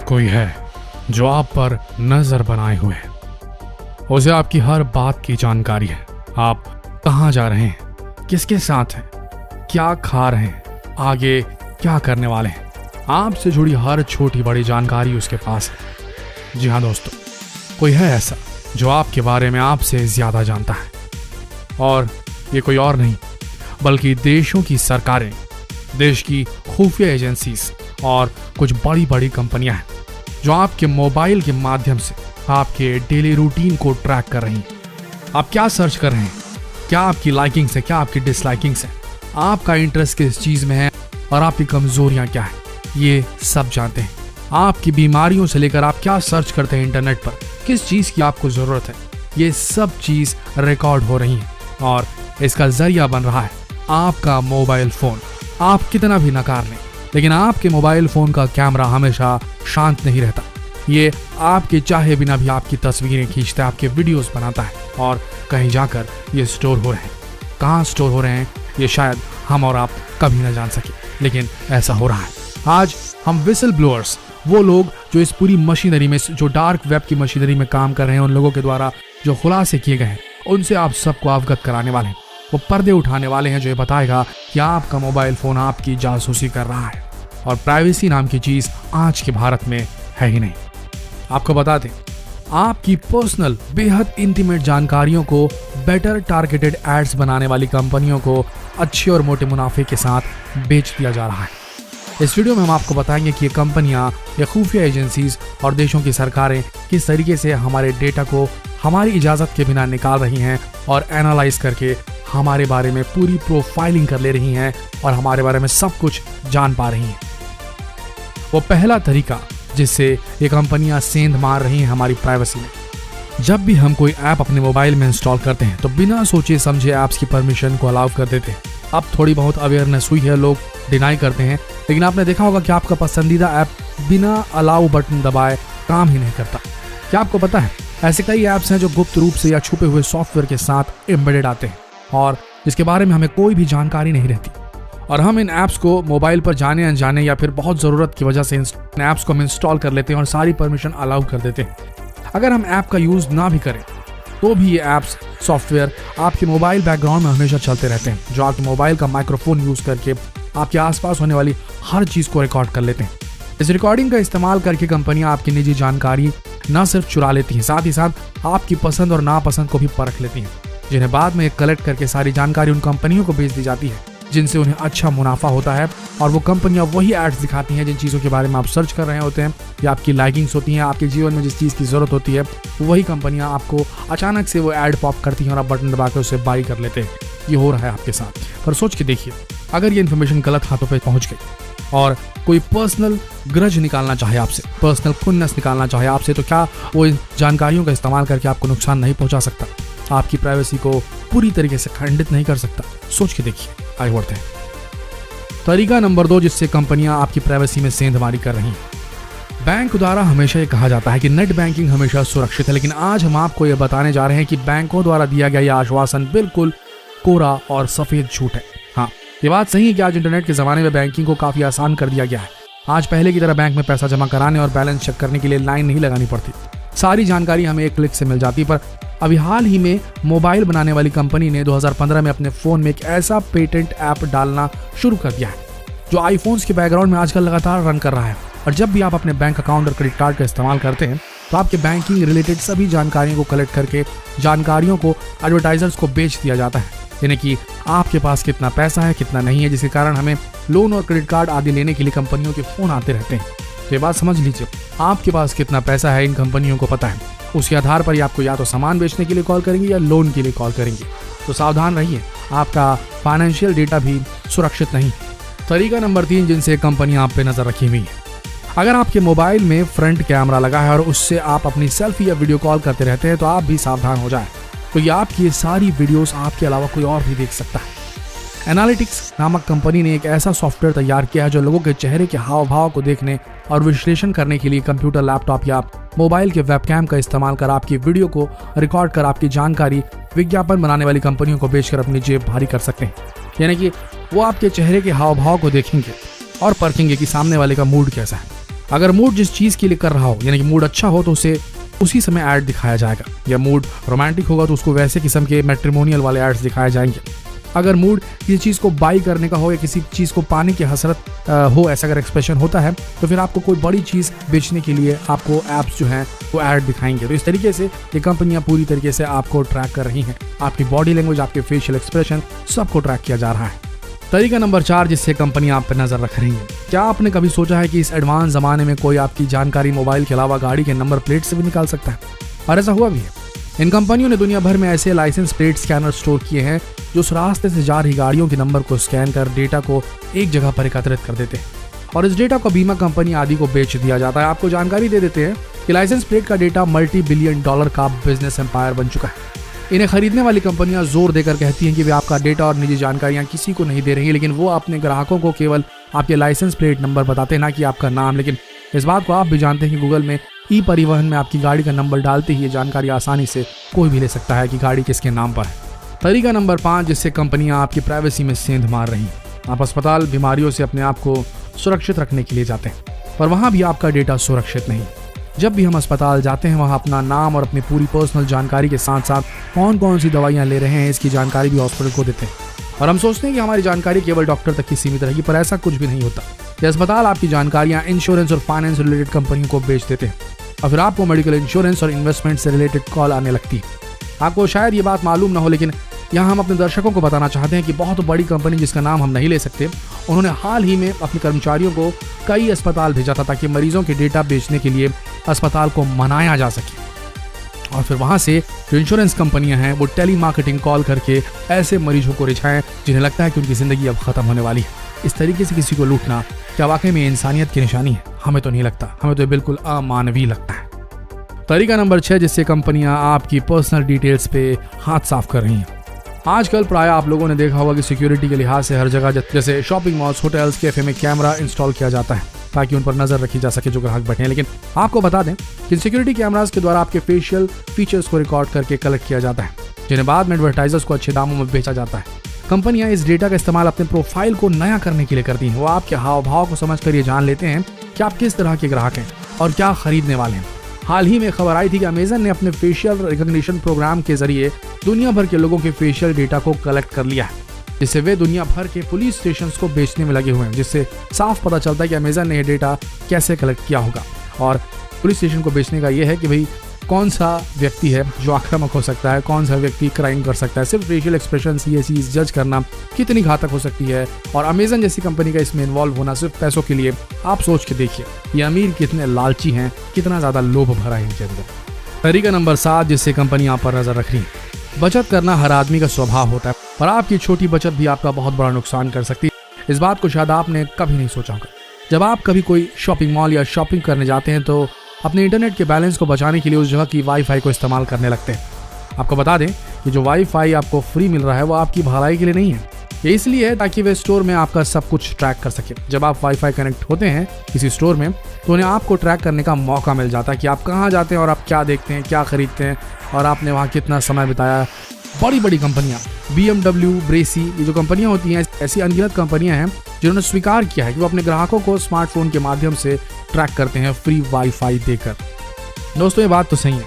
कोई है जो आप पर नजर बनाए हुए है। उसे आपकी हर बात की जानकारी है। आप कहाँ जा रहे हैं, किसके साथ हैं, क्या खा रहे हैं, आगे क्या करने वाले हैं, आपसे जुड़ी हर छोटी बड़ी जानकारी उसके पास है। जी हाँ दोस्तों, कोई है ऐसा जो आपके बारे में आपसे ज्यादा जानता है, और ये कोई और नहीं बल्कि देशों की सरकारें, देश की खुफिया एजेंसीज और कुछ बड़ी बड़ी कंपनियां हैं जो आपके मोबाइल के माध्यम से आपके डेली रूटीन को ट्रैक कर रही हैं। आप क्या सर्च कर रहे हैं, क्या आपकी लाइकिंग्स है, क्या आपकी डिसलाइकिंग्स है, आपका इंटरेस्ट किस चीज में है और आपकी कमजोरियां क्या है, ये सब जानते हैं। आपकी बीमारियों से लेकर आप क्या सर्च करते हैं इंटरनेट पर, किस चीज की आपको जरूरत है, ये सब चीज रिकॉर्ड हो रही है और इसका जरिया बन रहा है आपका मोबाइल फोन। आप कितना भी नकार लें, लेकिन आपके मोबाइल फोन का कैमरा हमेशा शांत नहीं रहता। ये आपके चाहे बिना भी आपकी तस्वीरें खींचता है, आपके वीडियोस बनाता है और कहीं जाकर ये स्टोर हो रहे हैं। कहाँ स्टोर हो रहे हैं ये शायद हम और आप कभी ना जान सके, लेकिन ऐसा हो रहा है। आज हम विसल ब्लोअर्स, वो लोग जो इस पूरी मशीनरी में, जो डार्क वेब की मशीनरी में काम कर रहे हैं, उन लोगों के द्वारा जो खुलासे किए गए हैं, उनसे आप सबको अवगत कराने वाले हैं। वो पर्दे उठाने वाले हैं जो ये बताएगा कि आपका मोबाइल फोन आपकी जासूसी कर रहा है और प्राइवेसी नाम की चीज आज के भारत में है ही नहीं। आपको बता दें, आपकी पर्सनल बेहद इंटीमेट जानकारियों को बेटर टारगेटेड एड्स बनाने वाली कंपनियों को अच्छे और मोटे मुनाफे के साथ बेच दिया जा रहा है। इस वीडियो में हम आपको बताएंगे कि ये कंपनियां, ये खुफिया एजेंसीज और देशों की सरकारें किस तरीके से हमारे डेटा को हमारी इजाजत के बिना निकाल रही हैं और एनालाइज करके हमारे बारे में पूरी प्रोफाइलिंग कर ले रही हैं और हमारे बारे में सब कुछ जान पा रही हैं। वो पहला तरीका जिससे ये कंपनियां सेंध मार रही हैं हमारी प्राइवेसी में। जब भी हम कोई ऐप अपने मोबाइल में इंस्टॉल करते हैं तो बिना सोचे समझे ऐप्स की परमिशन को अलाउ कर देते हैं। अब थोड़ी बहुत अवेयरनेस हुई है, लोग डिनाई करते हैं, लेकिन आपने देखा होगा कि आपका पसंदीदा ऐप बिना अलाउ बटन दबाए काम ही नहीं करता। क्या आपको पता है, ऐसे कई ऐप्स हैं जो गुप्त रूप से या छुपे हुए सॉफ्टवेयर के साथ एम्बेडेड आते हैं और जिसके बारे में हमें कोई भी जानकारी नहीं रहती, और हम इन ऐप्स को मोबाइल पर जाने अनजाने या फिर बहुत ज़रूरत की वजह से इन ऐप्स को हम इंस्टॉल कर लेते हैं और सारी परमिशन अलाउ कर देते हैं। अगर हम ऐप का यूज़ ना भी करें तो भी ये ऐप्स, सॉफ्टवेयर आपके मोबाइल बैकग्राउंड में हमेशा चलते रहते हैं, जो आपके मोबाइल का माइक्रोफोन यूज़ करके आपके आसपास होने वाली हर चीज़ को रिकॉर्ड कर लेते हैं। इस रिकॉर्डिंग का इस्तेमाल करके कंपनियां आपकी निजी जानकारी न सिर्फ चुरा लेती हैं, साथ ही साथ आपकी पसंद और नापसंद को भी परख लेती हैं, जिन्हें बाद में कलेक्ट करके सारी जानकारी उन कंपनियों को बेच दी जाती है जिनसे उन्हें अच्छा मुनाफा होता है। और वो कंपनियां वही एड्स दिखाती हैं जिन चीज़ों के बारे में आप सर्च कर रहे होते हैं या आपकी लाइकिंग्स होती हैं, आपके जीवन में जिस चीज़ की ज़रूरत होती है, वही कंपनियां आपको अचानक से वो ऐड पॉप करती हैं और आप बटन दबा कर उसे बाई कर लेते हैं। ये हो रहा है आपके साथ। पर सोच के देखिए, अगर ये इन्फॉर्मेशन गलत हाथों पर पहुँच गई और कोई पर्सनल ग्रज निकालना चाहे आपसे, पर्सनल खुन्नस निकालना चाहे आपसे, तो क्या वो इन जानकारियों का इस्तेमाल करके आपको नुकसान नहीं पहुंचा सकता, आपकी प्राइवेसी को पूरी तरीके से खंडित नहीं कर सकता? सोच के देखिए। आगे बढ़ते हैं। तरीका नंबर 2 जिससे कंपनियां आपकी प्राइवेसी में सेंधमारी कर रही हैं। बैंक द्वारा हमेशा ये कहा जाता है कि नेट बैंकिंग हमेशा सुरक्षित है, लेकिन आज हम आपको ये बताने जा रहे हैं कि बैंकों द्वारा दिया गया यह आश्वासन बिल्कुल कोरा और सफेद झूठ है। हाँ, ये बात सही है कि आज इंटरनेट के जमाने में बैंकिंग को काफी आसान कर दिया गया है। आज पहले की तरह बैंक में पैसा जमा कराने और बैलेंस चेक करने के लिए लाइन नहीं लगानी पड़ती, सारी जानकारी हमें एक क्लिक से मिल जाती। पर अभी हाल ही में मोबाइल बनाने वाली कंपनी ने 2015 में अपने फोन में एक ऐसा पेटेंट ऐप डालना शुरू कर दिया है जो आईफोन्स के बैकग्राउंड में आजकल लगातार रन कर रहा है। और जब भी आप अपने बैंक अकाउंट और क्रेडिट कार्ड का इस्तेमाल करते हैं तो आपके बैंकिंग रिलेटेड सभी जानकारियों को कलेक्ट करके जानकारियों को एडवर्टाइजर्स को बेच दिया जाता है, यानी कि आपके पास कितना पैसा है, कितना नहीं है, जिसके कारण हमें लोन और क्रेडिट कार्ड आदि लेने के लिए कंपनियों के फोन आते रहते हैं। तो ये बात समझ लीजिए, आपके पास कितना पैसा है इन कंपनियों को पता है। उसके आधार पर ही आपको या तो सामान बेचने के लिए कॉल करेंगे या लोन के लिए कॉल करेंगे। तो सावधान रहिए, आपका फाइनेंशियल डेटा भी सुरक्षित नहीं। तरीका नंबर 3 जिनसे कंपनियां आप पे नजर रखी हुई है। अगर आपके मोबाइल में फ्रंट कैमरा लगा है और उससे आप अपनी सेल्फी या वीडियो कॉल करते रहते हैं तो आप भी सावधान हो जाएं, तो ये आपकी ये सारी वीडियोस आपके अलावा कोई और भी देख सकता है। एनालिटिक्स नामक कंपनी ने एक ऐसा सॉफ्टवेयर तैयार किया है जो लोगों के चेहरे के हाव भाव को देखने और विश्लेषण करने के लिए कंप्यूटर, लैपटॉप या मोबाइल के वेबकैम का इस्तेमाल कर आपकी वीडियो को रिकॉर्ड कर आपकी जानकारी विज्ञापन बनाने वाली कंपनियों को बेचकर अपनी जेब भारी कर सकते हैं। यानी कि वो आपके चेहरे के हाव भाव को देखेंगे और परखेंगे कि सामने वाले का मूड कैसा है। अगर मूड जिस चीज़ के लिए कर रहा हो, यानी कि मूड अच्छा हो तो उसे उसी समय ऐड दिखाया जाएगा, या मूड रोमांटिक होगा तो उसको वैसे किस्म के मैट्रिमोनियल वाले एड्स दिखाए जाएंगे। अगर मूड किसी चीज़ को बाई करने का हो या किसी चीज़ को पाने की हसरत हो, ऐसा अगर एक्सप्रेशन होता है तो फिर आपको कोई बड़ी चीज़ बेचने के लिए आपको ऐप्स जो हैं वो ऐड दिखाएंगे। तो इस तरीके से ये कंपनियां पूरी तरीके से आपको ट्रैक कर रही हैं। आपकी बॉडी लैंग्वेज, आपके फेशियल एक्सप्रेशन, सबको ट्रैक किया जा रहा है। तरीका नंबर 4 जिससे कंपनी आप पर नजर रख रही है। क्या आपने कभी सोचा है कि इस एडवांस जमाने में कोई आपकी जानकारी मोबाइल के अलावा गाड़ी के नंबर प्लेट से भी निकाल सकता है? और ऐसा हुआ भी है। इन कंपनियों ने दुनिया भर में ऐसे लाइसेंस प्लेट स्कैनर स्टोर किए हैं जो उस रास्ते से जा रही गाड़ियों के नंबर को स्कैन कर डेटा को एक जगह पर एकत्रित कर देते हैं और इस डेटा को बीमा कंपनी आदि को बेच दिया जाता है। आपको जानकारी दे देते हैं कि लाइसेंस प्लेट का डेटा $multi-billion का बिजनेस एम्पायर बन चुका है। इन्हें खरीदने वाली कंपनियां जोर देकर कहती हैं कि वे आपका डेटा और निजी जानकारियां किसी को नहीं दे रही, लेकिन वो अपने ग्राहकों को केवल आपके लाइसेंस प्लेट नंबर बताते हैं, ना कि आपका नाम। लेकिन इस बात को आप भी जानते हैं कि गूगल में ई परिवहन में आपकी गाड़ी का नंबर डालते ही ये जानकारी आसानी से कोई भी ले सकता है कि गाड़ी किसके नाम पर है। तरीका नंबर 5 जिससे कंपनियां आपकी प्राइवेसी में सेंध मार रही हैं। आप अस्पताल बीमारियों से अपने आप को सुरक्षित रखने के लिए जाते हैं, पर वहां भी आपका डेटा सुरक्षित नहीं। जब भी हम अस्पताल जाते हैं वहां अपना नाम और अपनी पूरी पर्सनल जानकारी के साथ साथ कौन कौन सी दवाइयां ले रहे हैं इसकी जानकारी भी हॉस्पिटल को देते हैं और हम सोचते हैं कि हमारी जानकारी केवल डॉक्टर तक ही सीमित रहेगी, पर ऐसा कुछ भी नहीं होता। ये अस्पताल आपकी जानकारियां इंश्योरेंस और फाइनेंस रिलेटेड कंपनियों को बेच देते हैं और फिर आपको मेडिकल इंश्योरेंस और इन्वेस्टमेंट से रिलेटेड कॉल आने लगती है। आपको शायद ये बात मालूम ना हो, लेकिन यहाँ हम अपने दर्शकों को बताना चाहते हैं कि बहुत बड़ी कंपनी जिसका नाम हम नहीं ले सकते, उन्होंने हाल ही में अपने कर्मचारियों को कई अस्पताल भेजा था ताकि मरीजों के डेटा बेचने के लिए अस्पताल को मनाया जा सके और फिर वहां से जो इंश्योरेंस कंपनियां हैं वो टेली मार्केटिंग कॉल करके ऐसे मरीजों को रिझाएं जिन्हें लगता है कि उनकी जिंदगी अब खत्म होने वाली है। इस तरीके से किसी को लूटना क्या वाकई में इंसानियत की निशानी है? हमें तो नहीं लगता, हमें तो बिल्कुल अमानवीय लगता है। तरीका नंबर 6 जिससे कंपनियां आपकी पर्सनल डिटेल्स पे हाथ साफ कर रही हैं। आजकल प्राय आप लोगों ने देखा होगा कि सिक्योरिटी के लिहाज से हर जगह जैसे शॉपिंग मॉल्स, होटल्स, कैफे में कैमरा इंस्टॉल किया जाता है ताकि उन पर नजर रखी जा सके जो ग्राहक बैठे हैं। लेकिन आपको बता दें कि सिक्योरिटी कैमरास के द्वारा आपके फेशियल फीचर्स को रिकॉर्ड करके कलेक्ट किया जाता है, जिन्हें बाद में एडवर्टाइजर्स को अच्छे दामों में बेचा जाता है। कंपनियां इस डेटा का इस्तेमाल अपने प्रोफाइल को नया करने के लिए करती हैं। वो आपके हाव भाव को समझकर ये जान लेते हैं कि आप किस तरह के ग्राहक हैं और क्या खरीदने वाले हैं। हाल ही में खबर आई थी कि अमेजन ने अपने फेशियल रिकॉग्निशन प्रोग्राम के जरिए दुनिया भर के लोगों के फेशियल डेटा को कलेक्ट कर लिया है, जिससे वे दुनिया भर के पुलिस स्टेशंस को बेचने में लगे हुए हैं। जिससे साफ पता चलता है कि अमेजन ने यह डेटा कैसे कलेक्ट किया होगा और पुलिस स्टेशन को बेचने का यह है कि भाई कौन सा व्यक्ति है जो आक्रामक हो सकता है, कौन सा व्यक्ति क्राइम कर सकता है। सिर्फ फेशियल एक्सप्रेशन ये चीज जज करना कितनी घातक हो सकती है और अमेजन जैसी कंपनी का इसमें इन्वॉल्व होना सिर्फ पैसों के लिए। आप सोच के देखिए ये अमीर कितने लालची हैं, कितना ज्यादा लोभ भरा है इनके अंदर। तरीका नंबर 7 जिससे कंपनी आप पर नजर रख रही है। बचत करना हर आदमी का स्वभाव होता है, पर आपकी छोटी बचत भी आपका बहुत बड़ा नुकसान कर सकती है। इस बात को शायद आपने कभी नहीं सोचा होगा। जब आप कभी कोई शॉपिंग मॉल या शॉपिंग करने जाते हैं तो अपने इंटरनेट के बैलेंस को बचाने के लिए उस जगह की वाईफाई को इस्तेमाल करने लगते हैं। आपको बता दें कि जो वाईफाई आपको फ्री मिल रहा है वो आपकी भलाई के लिए नहीं है, ये इसलिए है ताकि वे स्टोर में आपका सब कुछ ट्रैक कर सके। जब आप वाईफाई कनेक्ट होते हैं किसी स्टोर में तो उन्हें आपको ट्रैक करने का मौका मिल जाता है कि आप कहाँ जाते हैं और आप क्या देखते हैं, क्या खरीदते हैं और आपने वहाँ कितना समय बिताया। बड़ी बड़ी कंपनियां BMW, ब्रेसी, ये जो कंपनियां होती हैं ऐसी अनगिनत कंपनियां हैं जिन्होंने स्वीकार किया है कि वो अपने ग्राहकों को स्मार्टफोन के माध्यम से ट्रैक करते हैं फ्री वाईफाई देकर। दोस्तों ये बात तो सही है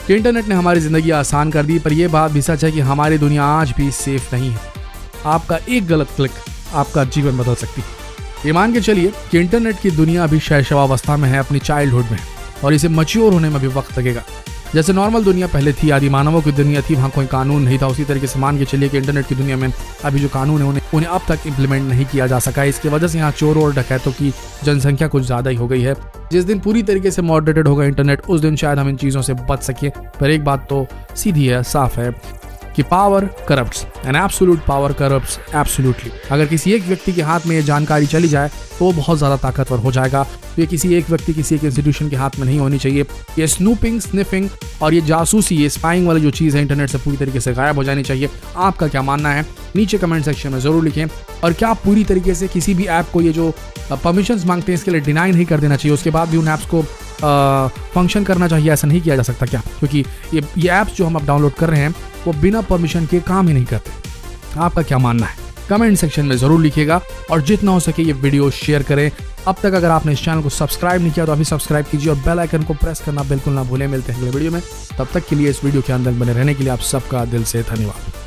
कि इंटरनेट ने हमारी जिंदगी आसान कर दी, पर यह बात भी सच है कि हमारी दुनिया आज भी सेफ नहीं है। आपका एक गलत क्लिक आपका जीवन बदल सकती है। ये मान के चलिए कि इंटरनेट की दुनिया अभी शैशवावस्था में है, अपनी चाइल्डहुड में, और इसे मैच्योर होने में भी वक्त लगेगा। जैसे नॉर्मल दुनिया पहले थी, आदि मानवों की दुनिया थी, वहाँ कोई कानून नहीं था, उसी तरीके से मान के चलिए कि इंटरनेट की दुनिया में अभी जो कानून है उन्हें अब तक इम्प्लीमेंट नहीं किया जा सका है। इसकी वजह से यहाँ चोरों और डकैतों की जनसंख्या कुछ ज़्यादा ही हो गई है। जिस दिन पूरी तरीके से मॉडरेटेड होगा इंटरनेट उस दिन शायद हम इन चीज़ों से बच सके। पर एक बात तो सीधी है, साफ है कि power corrupts and absolute power corrupts absolutely. अगर किसी एक व्यक्ति के हाथ में ये जानकारी चली जाए तो वो बहुत ज़्यादा ताकतवर हो जाएगा। तो ये किसी एक व्यक्ति, किसी एक इंस्टीट्यूशन के हाथ में नहीं होनी चाहिए। ये स्नूपिंग, स्निफिंग और ये जासूसी, ये स्पाइंग वाली जो चीज़ है इंटरनेट से पूरी तरीके से गायब हो जानी चाहिए। आपका क्या मानना है नीचे कमेंट सेक्शन में ज़रूर लिखें। और क्या पूरी तरीके से किसी भी ऐप को ये जो परमिशंस मांगते हैं इसके लिए डिनाई नहीं कर देना चाहिए, उसके बाद भी उन ऐप्स को फंक्शन करना चाहिए? ऐसा नहीं किया जा सकता क्या? क्योंकि ये ऐप्स जो हम अब डाउनलोड कर रहे हैं वो बिना परमिशन के काम ही नहीं करते। आपका क्या मानना है कमेंट सेक्शन में जरूर लिखिएगा और जितना हो सके ये वीडियो शेयर करें। अब तक अगर आपने इस चैनल को सब्सक्राइब नहीं किया तो अभी सब्सक्राइब कीजिए और बेल आइकन को प्रेस करना बिल्कुल ना भूलें। मिलते हैं अगले वीडियो में, तब तक के लिए इस वीडियो के अंदर बने रहने के लिए आप सबका दिल से धन्यवाद।